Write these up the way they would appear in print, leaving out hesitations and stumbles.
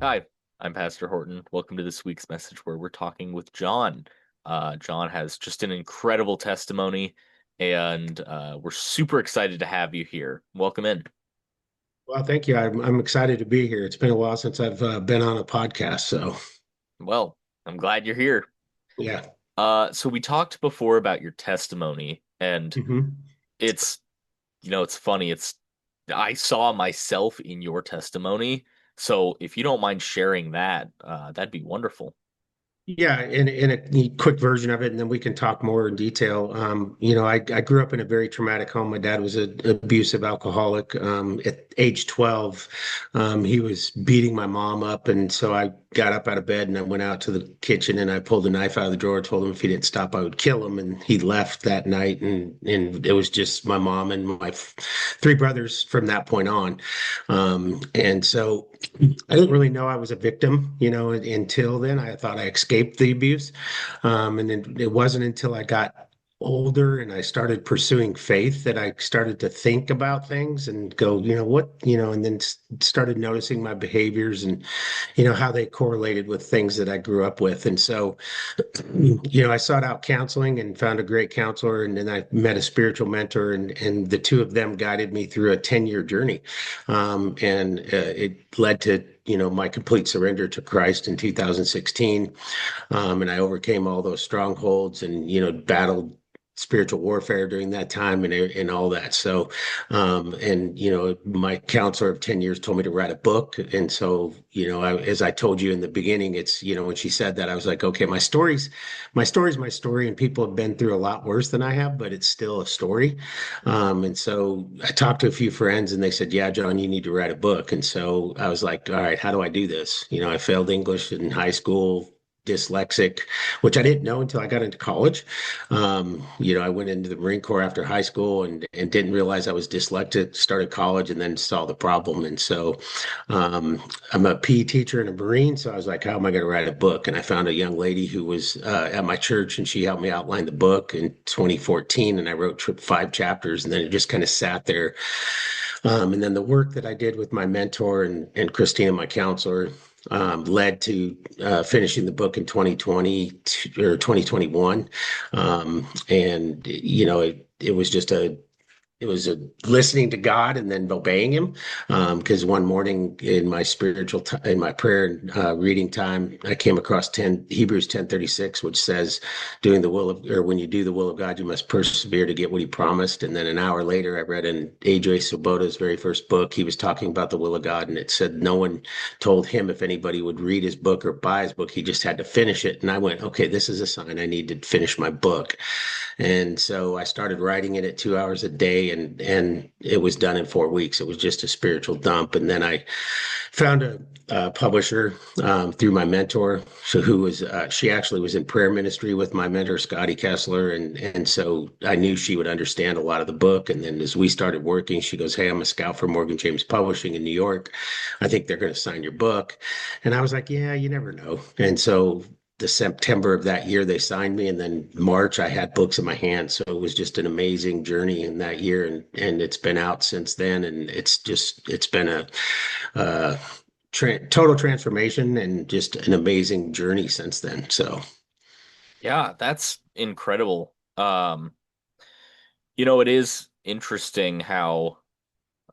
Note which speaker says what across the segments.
Speaker 1: Hi, I'm Pastor Horton. Welcome to this week's message where we're talking with John. John has just an incredible testimony, and we're super excited to have you here. Welcome in.
Speaker 2: Well, thank you. I'm excited to be here. It's been a while since I've been on a podcast, so
Speaker 1: Well, I'm glad you're here.
Speaker 2: yeah.
Speaker 1: So we talked before about your testimony, and
Speaker 2: hmm
Speaker 1: it's, it's funny. I saw myself in your testimony. So if you don't mind sharing that, that'd be wonderful.
Speaker 2: Yeah, in a quick version of it, and then we can talk more in detail. I grew up in a very traumatic home. My dad was an abusive alcoholic. At age 12, he was beating my mom up, and so I got up out of bed and I went out to the kitchen and I pulled a knife out of the drawer, told him if he didn't stop, I would kill him. And he left that night, and it was just my mom and my three brothers from that point on. And so I didn't really know I was a victim, until then. I thought I escaped the abuse. And then it wasn't until I got older and I started pursuing faith that I started to think about things and go, and then started noticing my behaviors and, how they correlated with things that I grew up with. And so, I sought out counseling and found a great counselor, and then I met a spiritual mentor, and the two of them guided me through a 10-year journey. And it led to, my complete surrender to Christ in 2016. And I overcame all those strongholds and, battled spiritual warfare during that time and all that. So, and, my counselor of 10 years told me to write a book. And so, as I told you in the beginning, it's, when she said that, I was like, okay, my story's my story, and people have been through a lot worse than I have, but it's still a story. And so I talked to a few friends and they said, yeah, John, you need to write a book. And so I was like, all right, how do I do this? I failed English in high school, dyslexic, which I didn't know until I got into college. I went into the Marine Corps after high school and didn't realize I was dyslexic, started college and then saw the problem. And so I'm a PE teacher and a Marine. So I was like, how am I going to write a book? And I found a young lady who was at my church and she helped me outline the book in 2014. And I wrote 5 chapters and then it just kind of sat there. And then the work that I did with my mentor and Christina, my counselor, led to finishing the book in 2020 or 2021. And, it was just listening to God and then obeying Him. Because one morning in my in my prayer and reading time, I came across Hebrews 10:36, which says, "Doing the will of, or when you do the will of God, you must persevere to get what He promised." And then an hour later, I read in A.J. Swoboda's very first book, he was talking about the will of God, and it said no one told him if anybody would read his book or buy his book, he just had to finish it. And I went, okay, this is a sign I need to finish my book. And so I started writing it at 2 hours a day, and it was done in 4 weeks. It was just a spiritual dump. And then I found a publisher through my mentor, so who was she actually was in prayer ministry with my mentor Scotty Kessler, and so I knew she would understand a lot of the book. And then as we started working, she goes, "Hey, I'm a scout for Morgan James Publishing in New York. I think they're going to sign your book." And I was like, "Yeah, you never know." And so the September of that year they signed me, and then March I had books in my hand. So it was just an amazing journey in that year, and it's been out since then, and it's been a uh, total transformation and just an amazing journey since then. So
Speaker 1: Yeah, that's incredible. It is interesting how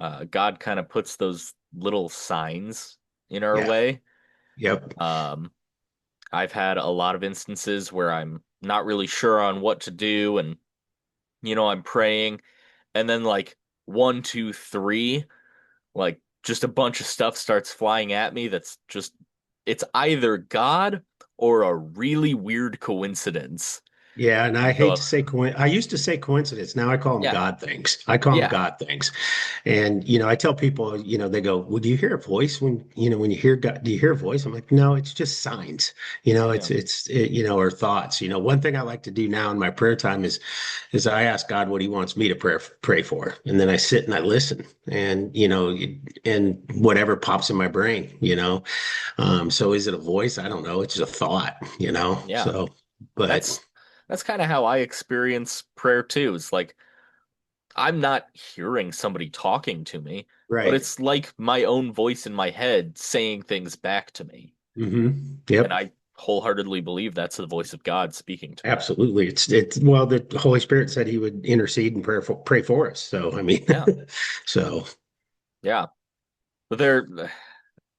Speaker 1: God kind of puts those little signs in our
Speaker 2: yeah,
Speaker 1: way.
Speaker 2: yep,
Speaker 1: Um, I've had a lot of instances where I'm not really sure on what to do, and I'm praying, and then like one, two, three, like just a bunch of stuff starts flying at me that's just it's either God or a really weird coincidence.
Speaker 2: yeah. And I
Speaker 1: And
Speaker 2: hate
Speaker 1: so
Speaker 2: to say I used to say coincidence. Now I call them
Speaker 1: yeah,
Speaker 2: God things. I call them
Speaker 1: yeah,
Speaker 2: God things. And, I tell people, they go, well, do you hear a voice when you hear God, do you hear a voice? I'm like, no, it's just signs,
Speaker 1: yeah,
Speaker 2: or thoughts. One thing I like to do now in my prayer time is I ask God what he wants me to pray for. And then I sit and I listen and, and whatever pops in my brain, so is it a voice? I don't know. It's just a thought,
Speaker 1: yeah.
Speaker 2: so, but
Speaker 1: That's that's kind of how I experience prayer too. It's like I'm not hearing somebody talking to me, but
Speaker 2: Right.
Speaker 1: it's like my own voice in my head saying things back to me. And
Speaker 2: Yep.
Speaker 1: I wholeheartedly believe that's the voice of God speaking to me.
Speaker 2: Absolutely. It's well, the Holy Spirit said he would intercede and pray for us. So I mean,
Speaker 1: Yeah.
Speaker 2: so
Speaker 1: Yeah. But they're,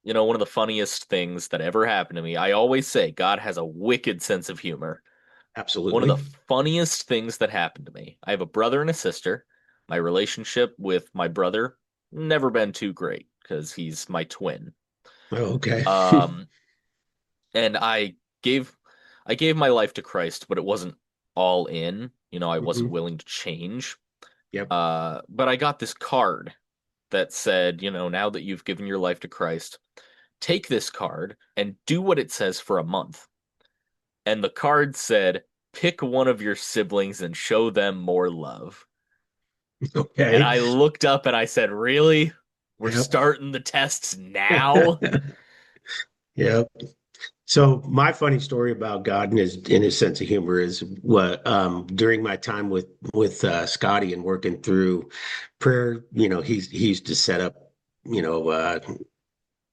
Speaker 1: one of the funniest things that ever happened to me, I always say God has a wicked sense of humor. One of the
Speaker 2: absolutely.
Speaker 1: funniest things that happened to me. I have a brother and a sister. My relationship with my brother never been too great because he's my twin.
Speaker 2: Oh, okay.
Speaker 1: Um, and gave I gave my life to Christ, but it wasn't all in. I wasn't
Speaker 2: Mhm.
Speaker 1: willing to change.
Speaker 2: Yep.
Speaker 1: But I got this card that said, now that you've given your life to Christ, take this card and do what it says for a month. And the card said, pick one of your siblings and show them more love. And
Speaker 2: Okay.
Speaker 1: I looked up and I said, really? We're
Speaker 2: Yep.
Speaker 1: starting the tests now?
Speaker 2: Yep. So my funny story about God and his sense of humor is what during my time with Scotty and working through prayer, he used to set up, you know,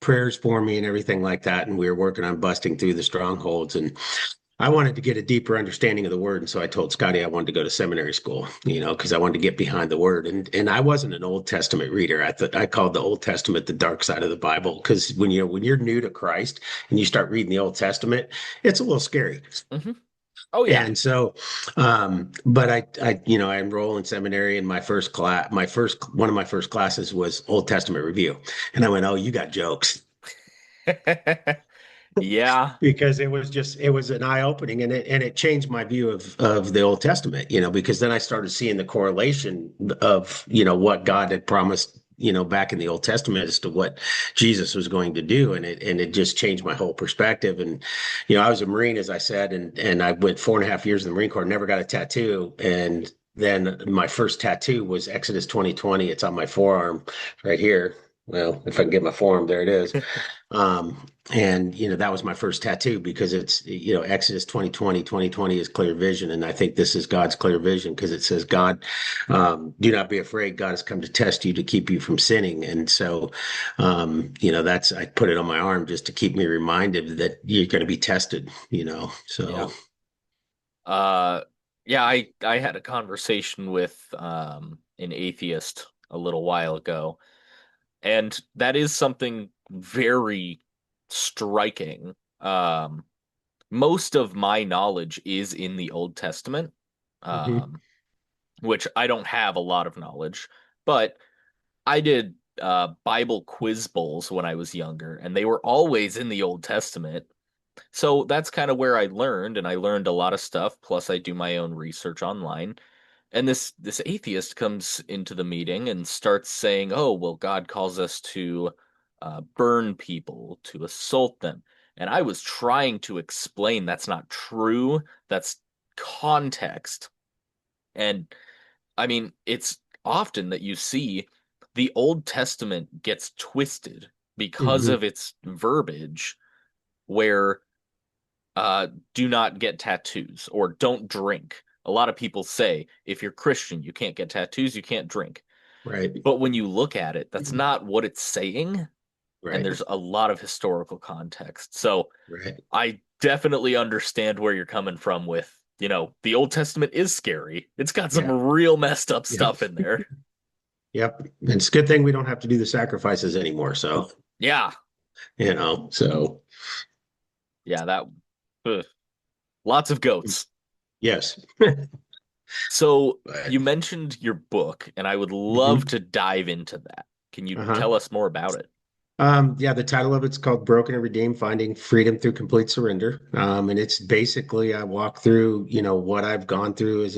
Speaker 2: prayers for me and everything like that, and we were working on busting through the strongholds. And I wanted to get a deeper understanding of the word, and so I told Scotty I wanted to go to seminary school, because I wanted to get behind the word. And I wasn't an Old Testament reader. I called the Old Testament the dark side of the Bible because when you're new to Christ and you start reading the Old Testament, it's a little scary.
Speaker 1: Hmm. Oh, yeah.
Speaker 2: And so, but I enroll in seminary, and one of my first classes was Old Testament review, and I went, "Oh, you got jokes."
Speaker 1: Yeah.
Speaker 2: Because it was an eye opening, and it changed my view of the Old Testament, because then I started seeing the correlation of what God had promised, back in the Old Testament as to what Jesus was going to do, and it just changed my whole perspective. And I was a Marine, as I said, and I went 4.5 years in the Marine Corps, never got a tattoo, and then my first tattoo was Exodus 20:20. It's on my forearm right here. Well, if I can get my forearm, there it is. And that was my first tattoo because it's Exodus 20:20 is clear vision, and I think this is God's clear vision because it says, God, do not be afraid, God has come to test you to keep you from sinning. And so that's, I put it on my arm just to keep me reminded that you're going to be tested,
Speaker 1: Yeah.
Speaker 2: so.
Speaker 1: Uh, yeah, I had a conversation with an atheist a little while ago, and that is something very striking. Most of my knowledge is in the Old Testament,
Speaker 2: Mhm.
Speaker 1: um, which I don't have a lot of knowledge, but I did Bible quiz bowls when I was younger, and they were always in the Old Testament. So that's kind of where I learned, and I learned a lot of stuff. Plus, I do my own research online. And this atheist comes into the meeting and starts saying, "Oh, well, God calls us to burn people, to assault them." And I was trying to explain that's not true. That's context. And I mean, it's often that you see the Old Testament gets twisted because
Speaker 2: Mhm.
Speaker 1: of its verbiage, where do not get tattoos or don't drink. A lot of people say if you're Christian, you can't get tattoos, you can't drink.
Speaker 2: Right.
Speaker 1: But when you look at it, that's not what it's saying. And
Speaker 2: Right.
Speaker 1: there's a lot of historical context. So
Speaker 2: Right.
Speaker 1: I definitely understand where you're coming from with, the Old Testament is scary. It's got some
Speaker 2: Yeah.
Speaker 1: real messed up
Speaker 2: Yep.
Speaker 1: stuff in there.
Speaker 2: Yep. And it's a good thing we don't have to do the sacrifices anymore. So,
Speaker 1: Yeah.
Speaker 2: so
Speaker 1: Yeah, that ugh. Lots of goats.
Speaker 2: yes.
Speaker 1: So
Speaker 2: But
Speaker 1: you mentioned your book, and I would love
Speaker 2: mhm.
Speaker 1: to dive into that. Can you
Speaker 2: Uh-huh.
Speaker 1: tell us more about it?
Speaker 2: Yeah, the title of it's called Broken and Redeemed, Finding Freedom Through Complete Surrender. And it's basically I walk through, what I've gone through as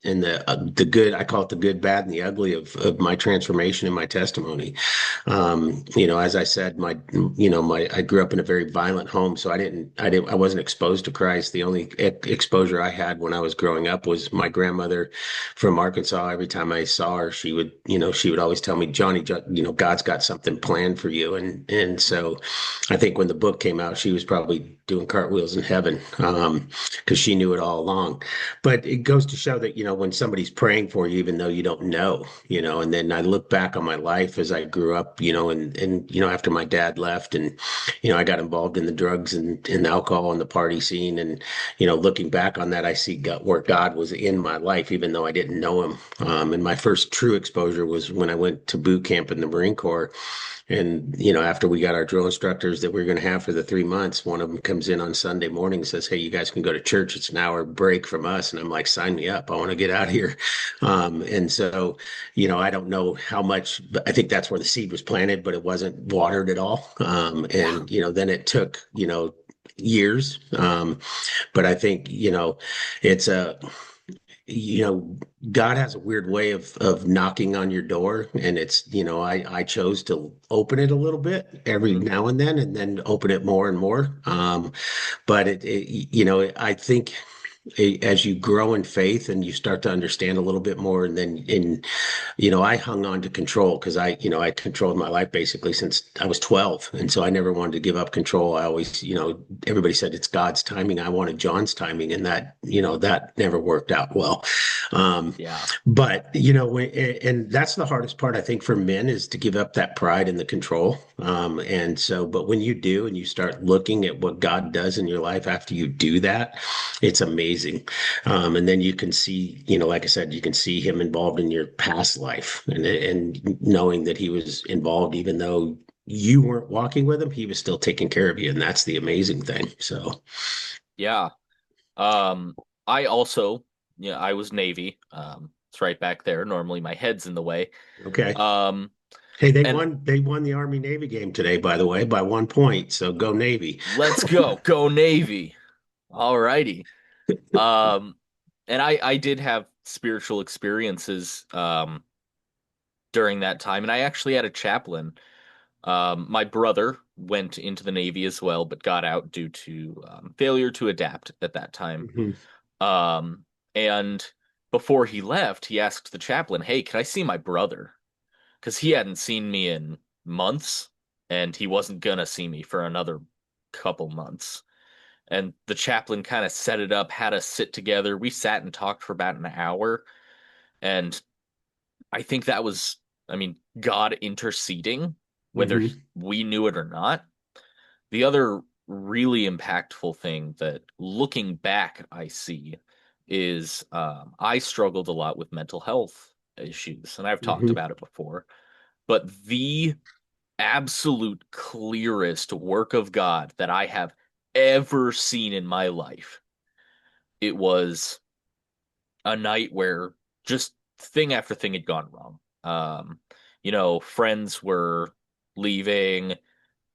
Speaker 2: in the good, I call it the good, bad, and the ugly of my transformation and my testimony. As I said, I grew up in a very violent home, so I wasn't exposed to Christ. The only exposure I had when I was growing up was my grandmother from Arkansas. Every time I saw her, she would always tell me, Johnny, God's got something planned for you. And so I think when the book came out, she was probably doing cartwheels in heaven, because she knew it all along. But it goes to show that, when somebody's praying for you, even though you don't know, and then I look back on my life as I grew up, and after my dad left and, I got involved in the drugs and alcohol and the party scene. And, looking back on that, I see God, where God was in my life, even though I didn't know him. And my first true exposure was when I went to boot camp in the Marine Corps. And, after we got our drill instructors that we were going to have for the 3 months, one of them comes in on Sunday morning and says, "Hey, you guys can go to church. It's an hour break from us." And I'm like, "Sign me up. I want to get out of here." And so, I don't know how much, but I think that's where the seed was planted, but it wasn't watered at all.
Speaker 1: Yeah.
Speaker 2: Then it took, years. But I think, it's a, you know, God has a weird way of knocking on your door, and it's, I chose to open it a little bit every
Speaker 1: Hmm.
Speaker 2: now and then open it more and more. But I think as you grow in faith and you start to understand a little bit more, and then I hung on to control because I controlled my life basically since I was 12. And so I never wanted to give up control. I always, everybody said it's God's timing. I wanted John's timing, and that never worked out well. Um,
Speaker 1: Yeah.
Speaker 2: but, and that's the hardest part, I think, for men is to give up that pride and the control. And so, but when you do and you start looking at what God does in your life after you do that, it's amazing. And then you can see, like I said, you can see him involved in your past life, and knowing that he was involved, even though you weren't walking with him, he was still taking care of you. And that's the amazing thing. So,
Speaker 1: Yeah. Um, I also, I was Navy. It's right back there. Normally my head's in the way.
Speaker 2: okay.
Speaker 1: Um,
Speaker 2: Hey, they
Speaker 1: and
Speaker 2: won, they won the Army Navy game today, by the way, by 1 point. So go Navy.
Speaker 1: let's go. Go Navy. All righty. Um, and I did have spiritual experiences during that time, and I actually had a chaplain. My brother went into the Navy as well, but got out due to failure to adapt at that time.
Speaker 2: Mhm.
Speaker 1: Um, and before he left, he asked the chaplain, "Hey, can I see my brother?" Because he hadn't seen me in months, and he wasn't gonna see me for another couple months. And the chaplain kind of set it up, had us sit together. We sat and talked for about an hour, and I think that was, I mean, God interceding, whether
Speaker 2: Mhm.
Speaker 1: we knew it or not. The other really impactful thing that looking back I see is I struggled a lot with mental health issues, and I've talked
Speaker 2: Mhm.
Speaker 1: about it before. But the absolute clearest work of God that I have ever seen in my life, it was a night where just thing after thing had gone wrong. Friends were leaving,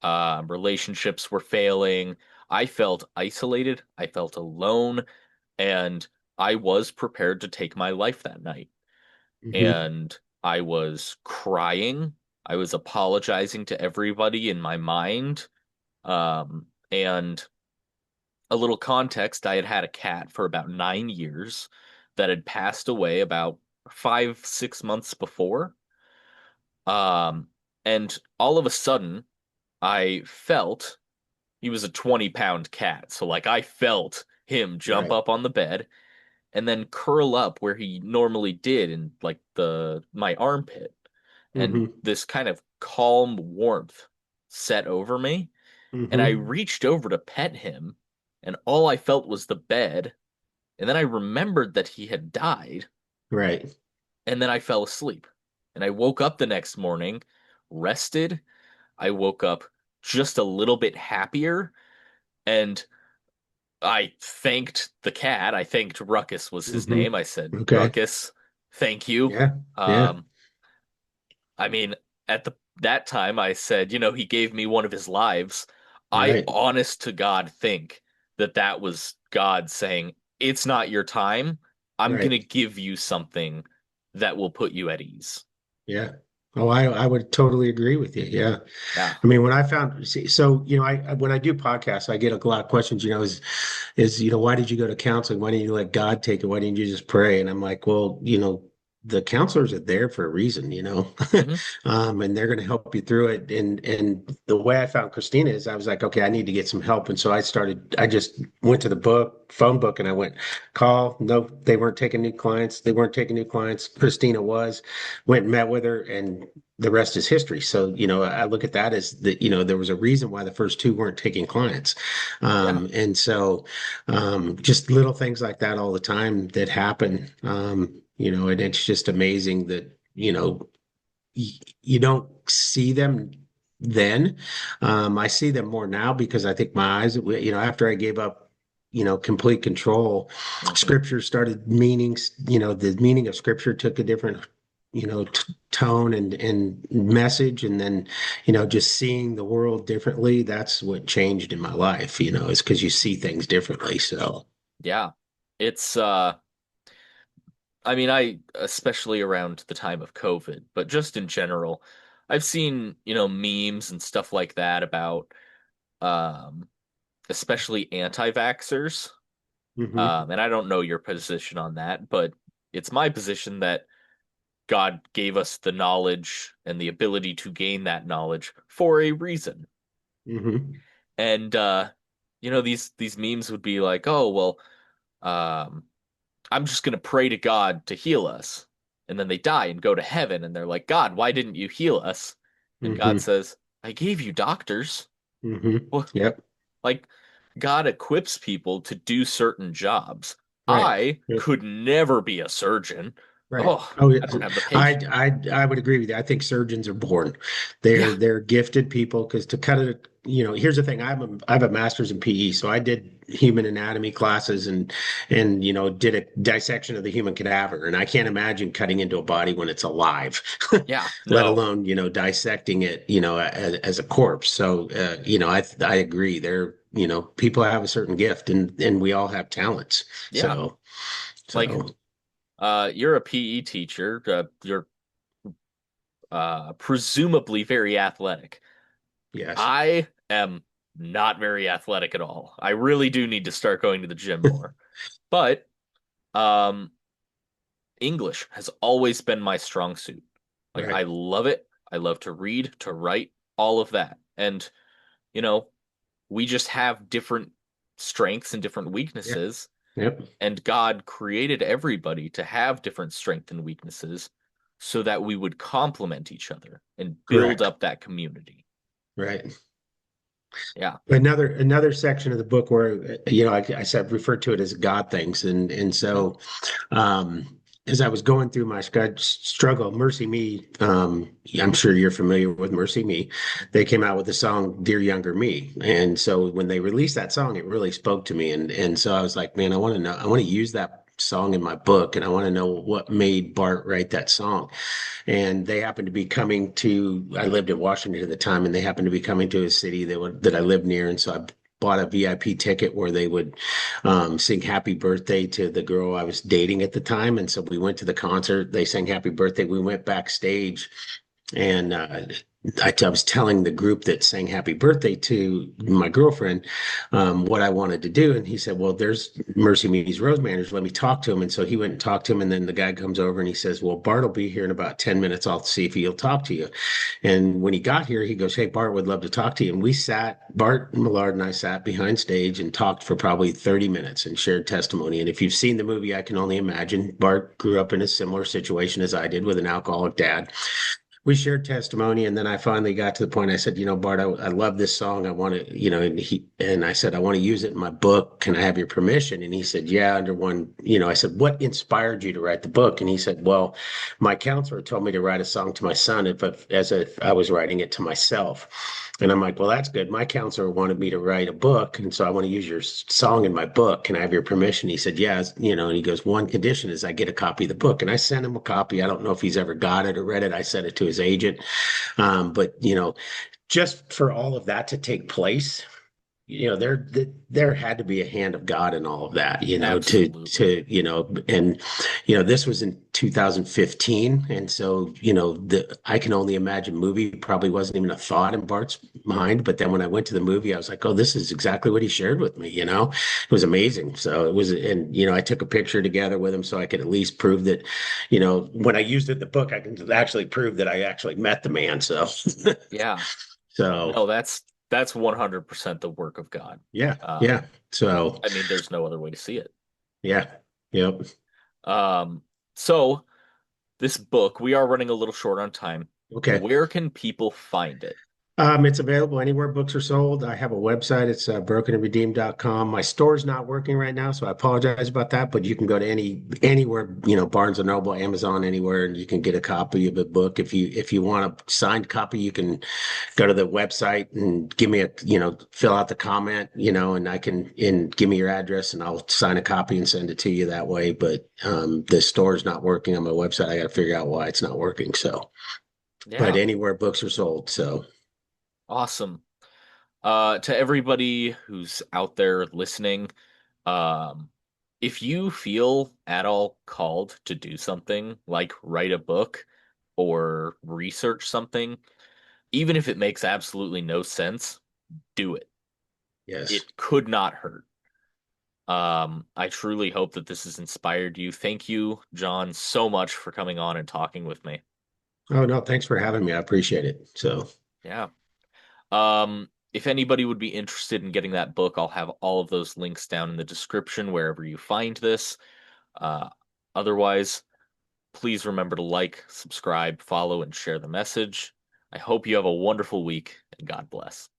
Speaker 1: relationships were failing. I felt isolated, I felt alone, and I was prepared to take my life that night.
Speaker 2: Mhm.
Speaker 1: And I was crying. I was apologizing to everybody in my mind. And a little context, I had had a cat for about 9 years that had passed away about 5, 6 months before. Um, and all of a sudden, I felt he was a 20-pound cat. So, like, I felt him jump
Speaker 2: Right.
Speaker 1: up on the bed and then curl up where he normally did in, like, my armpit. And
Speaker 2: Mhm.
Speaker 1: this kind of calm warmth set over me. And I
Speaker 2: Mhm.
Speaker 1: reached over to pet him, and all I felt was the bed. And then I remembered that he had died,
Speaker 2: Right.
Speaker 1: and then I fell asleep. And I woke up the next morning, rested. I woke up just a little bit happier, and I thanked the cat. I thanked Ruckus was his name.
Speaker 2: Mhm.
Speaker 1: I said,
Speaker 2: Okay.
Speaker 1: "Ruckus, thank you."
Speaker 2: Yeah. Yeah.
Speaker 1: Um, I mean, at that time, I said, he gave me one of his lives. I,
Speaker 2: Right.
Speaker 1: honest to God, think that that was God saying, "It's not your time. I'm
Speaker 2: Right.
Speaker 1: gonna give you something that will put you at ease."
Speaker 2: Yeah. Oh, I would totally agree with you. Yeah.
Speaker 1: Yeah.
Speaker 2: I mean, when I found, see, so, when I do podcasts, I get a lot of questions, why did you go to counseling? Why didn't you let God take it? Why didn't you just pray? And I'm like, well, the counselors are there for a reason,
Speaker 1: Hmm.
Speaker 2: and they're going to help you through it. And the way I found Christina is I was like, okay, I need to get some help. And so I just went to the phone book, and I went, call. No, they weren't taking new clients. They weren't taking new clients. Christina was, went and met with her, and the rest is history. So, I look at that as that, there was a reason why the first two weren't taking clients.
Speaker 1: Yeah.
Speaker 2: And so, just little things like that all the time that happen. And it's just amazing that, you don't see them then. I see them more now because I think my eyes, after I gave up, complete control,
Speaker 1: Hmm.
Speaker 2: scripture started meanings, the meaning of scripture took a different, tone and message. And then, just seeing the world differently, that's what changed in my life, is because you see things differently. So,
Speaker 1: Yeah. It's I mean, I especially around the time of COVID, but just in general, I've seen, memes and stuff like that about um especially anti-vaxxers.
Speaker 2: hmm
Speaker 1: And I don't know your position on that, but it's my position that God gave us the knowledge and the ability to gain that knowledge for a reason.
Speaker 2: hmm
Speaker 1: And these memes would be like, "Oh, well, um I'm just going to pray to God to heal us." And then they die and go to heaven and they're like, "God, why didn't you heal us?" And God
Speaker 2: hmm
Speaker 1: says, "I gave you doctors."
Speaker 2: hmm
Speaker 1: Well,
Speaker 2: Yep.
Speaker 1: like God equips people to do certain jobs.
Speaker 2: Right.
Speaker 1: I
Speaker 2: Yep.
Speaker 1: could never be a surgeon.
Speaker 2: Right.
Speaker 1: Oh,
Speaker 2: Oh, yeah.
Speaker 1: I don't have the
Speaker 2: I,
Speaker 1: patience.
Speaker 2: I would agree with you. I think surgeons are born.
Speaker 1: Yeah,
Speaker 2: They're gifted people because to cut it, here's the thing. I have a master's in PE, so I did human anatomy classes and did a dissection of the human cadaver, and I can't imagine cutting into a body when it's alive,
Speaker 1: yeah,
Speaker 2: let
Speaker 1: no,
Speaker 2: alone dissecting it, as a corpse. So, I agree. People have a certain gift, and we all have talents.
Speaker 1: yeah.
Speaker 2: So,
Speaker 1: Like,
Speaker 2: so
Speaker 1: you're a PE teacher. You're presumably very athletic.
Speaker 2: yes.
Speaker 1: I am not very athletic at all. I really do need to start going to the gym more. But um, English has always been my strong suit. Like I
Speaker 2: Right.
Speaker 1: love it. I love to read, to write, all of that. And you know, we just have different strengths and different
Speaker 2: Yeah.
Speaker 1: weaknesses,
Speaker 2: Yep.
Speaker 1: and God created everybody to have different strengths and weaknesses so that we would complement each other and build
Speaker 2: Correct.
Speaker 1: up that community.
Speaker 2: Right.
Speaker 1: Yeah.
Speaker 2: Another section of the book where I said referred to it as God things, and
Speaker 1: Hmm.
Speaker 2: so as I was going through my struggle, Mercy Me, I'm sure you're familiar with Mercy Me. They came out with the song "Dear Younger Me," and so when they released that song, it really spoke to me, and so I was like, man, I want to use that song in my book, and I want to know what made Bart write that song. And they happened to be coming to, I lived in Washington at the time, and they happened to be coming to a city that I lived near. And so I bought a VIP ticket where they would sing happy birthday to the girl I was dating at the time. And so we went to the concert. They sang happy birthday. We went backstage, and I was telling the group that sang happy birthday to my girlfriend what I wanted to do. And he said, well, there's Mercy Me's road manager. Let me talk to him. And so he went and talked to him. And then the guy comes over and he says, well, Bart will be here in about 10 minutes. I'll see if he'll talk to you. And when he got here, he goes, hey, Bart would love to talk to you. And Bart Millard and I sat behind stage and talked for probably 30 minutes and shared testimony. And if you've seen the movie, I can only imagine Bart grew up in a similar situation as I did with an alcoholic dad. We shared testimony, and then I finally got to the point. I said, Bart, I love this song. I want to, and I said, I want to use it in my book. Can I have your permission? And he said, yeah, under one, I said, what inspired you to write the book? And he said, well, my counselor told me to write a song to my son as if I was writing it to myself. And I'm like, well, that's good. My counselor wanted me to write a book, and so I want to use your song in my book. Can I have your permission? He said, yes. And he goes, one condition is I get a copy of the book. And I sent him a copy. I don't know if he's ever got it or read it. I sent it to his agent. But just for all of that to take place, there had to be a hand of God in all of that,
Speaker 1: Absolutely.
Speaker 2: and this was in 2015, and so the I can only imagine movie probably wasn't even a thought in Bart's mind, but then when I went to the movie, I was like, oh, this is exactly what he shared with me. It was amazing. So it was, and I took a picture together with him so I could at least prove that, when I used it in the book, I can actually prove that I actually met the man. So,
Speaker 1: Yeah.
Speaker 2: so
Speaker 1: No, that's 100% the work of God.
Speaker 2: yeah,
Speaker 1: Um,
Speaker 2: yeah. So
Speaker 1: I mean, there's no other way to see it.
Speaker 2: yeah, yep.
Speaker 1: Um, so this book, we are running a little short on time.
Speaker 2: Okay.
Speaker 1: Where can people find it?
Speaker 2: It's available anywhere books are sold. I have a website. It's brokenandredeemed.com. My store's not working right now, so I apologize about that. But you can go to anywhere, Barnes and Noble, Amazon, anywhere, and you can get a copy of a book. If you want a signed copy, you can go to the website and give me fill out the comment, and I can and give me your address, and I'll sign a copy and send it to you that way. But the store's not working on my website. I got to figure out why it's not working. So, but
Speaker 1: Yeah,
Speaker 2: anywhere books are sold. So.
Speaker 1: awesome. To everybody who's out there listening, um, if you feel at all called to do something like write a book or research something, even if it makes absolutely no sense, do it.
Speaker 2: Yes.
Speaker 1: It could not hurt. I truly hope that this has inspired you. Thank you, John, so much for coming on and talking with me.
Speaker 2: Oh, no, thanks for having me. I appreciate it. So,
Speaker 1: Yeah. If anybody would be interested in getting that book, I'll have all of those links down in the description wherever you find this. Uh, Otherwise, please remember to like, subscribe, follow, and share the message. I hope you have a wonderful week, and God bless.